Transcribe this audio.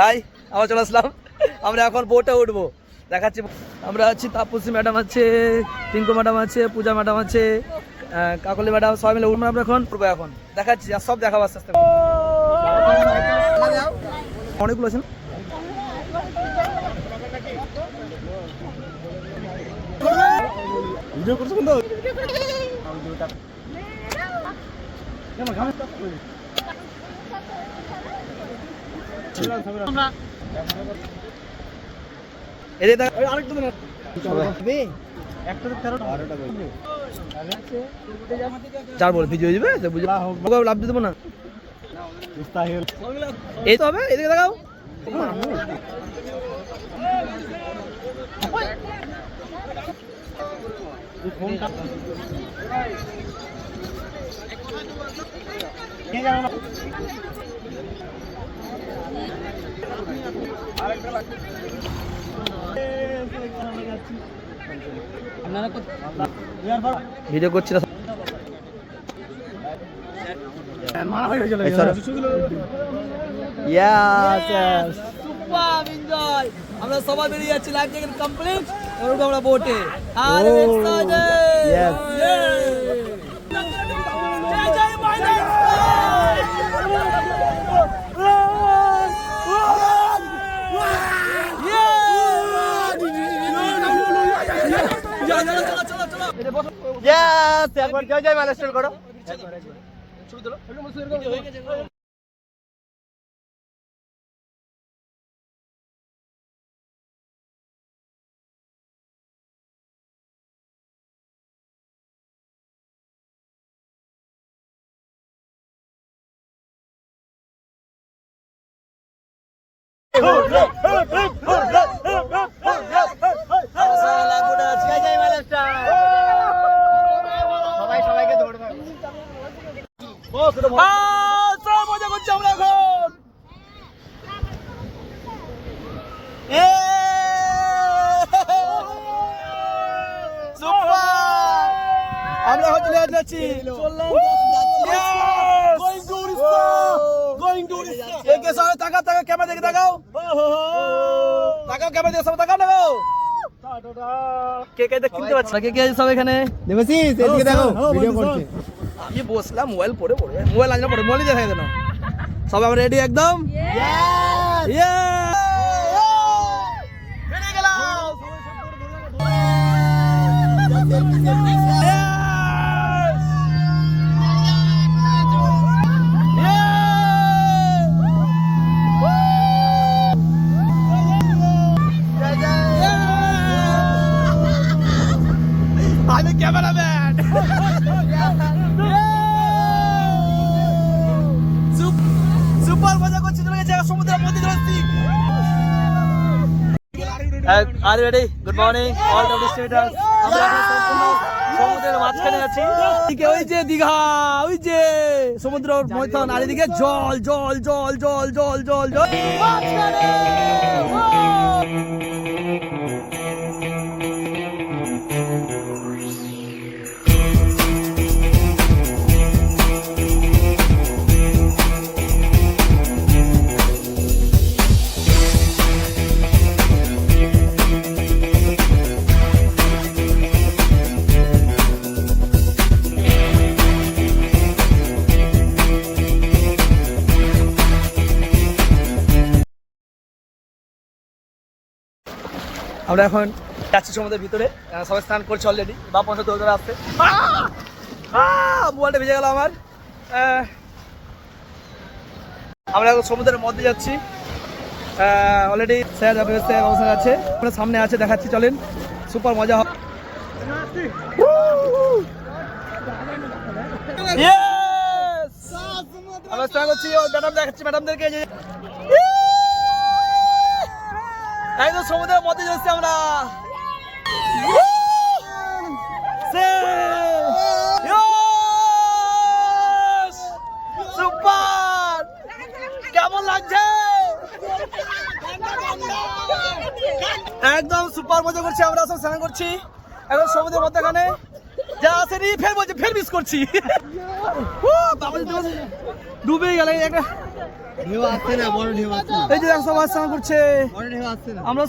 High, আবার চলে আসলাম। আমরা এখন বোটে উঠবো, দেখাচ্ছি। আমরা আছি, তাপসী ম্যাডাম আছে, টিঙ্কু ম্যাডাম আছে, পূজা ম্যাডাম আছে, কাকলি ম্যাডাম, সবাই মিলে উঠবো। আমরা এখন উঠবো, এখন দেখাচ্ছি, আর সব দেখাবো আস্তে আস্তে। অনেকগুলো আছে। ভিডিও করছো কিন্তু চার বলে ভিডিও যাবে, লাভ দিয়ে দেবো না। এই তো হবে, এদিকে দেখাও। ভিডিও করছি না। আমরা সবাই বেরিয়ে যাচ্ছি, লাইফ জ্যাকেট কমপ্লিট, আমরা বোটে। একবার জয় জয় মাইলস্টোন করো। মজা করছি আমরা এখন। আমরা এখন চলে যাচ্ছি, তাকাও তাকাও ক্যামেরা দেখে তাকাও, তাকাও ক্যামেরা দেখে সব তাকাও তাকাও। কে কে দেখতে পাচ্ছ, কে কে সব এখানে দেবেছিস, এদিকে দেখো ভিডিও করছে। আমি বসলাম মোবাইল পড়ে পড়ে, মোবাইল আনলে পড়ে, মোবাইলই দেখাই দেন। সব আমরা রেডি একদম, বেরিয়ে গেলাম। আমি ক্যামেরাম্যান। সুপার মজা করছি, চলে গেছে সমুদ্রের মধ্যে যাচ্ছি। আর ready, good morning all the visitors. আমরা সম্পূর্ণ সমুদ্রের মাঝখানে আছি। ওই যে দীঘা, ওই যে সমুদ্র মৈথন, আর এদিকে জল জল জল জল জল জল জল মাঝখানে। আমরা এখন যাচ্ছি সমুদ্রের ভিতরে, সবাই স্নান করছে অলরেডি, বা পঞ্চায়েত দৌড়ে আসছে। মোবাইলটা ভেজে গেল আমার। আমরা এখন সমুদ্রের মধ্যে যাচ্ছি, অলরেডি স্যার অবস্থান আছে, সামনে আছে, দেখাচ্ছি, চলেন। সুপার মজা হবে। আমরা স্নান করছি, ম্যাডাম দেখাচ্ছি, ম্যাডামদেরকে একদম সমুদ্রের মধ্যে যাচ্ছি আমরা। সুপার, কেমন লাগছে? একদম সুপার মজা করছি, আমরা সব স্নান করছি এখন সমুদ্রের মধ্যখানে। যা আসেনি ফের বলছে, ফের মিস করছি। ডুবে গেল এই যে দেখো সবাই স্নান করছে, আমরা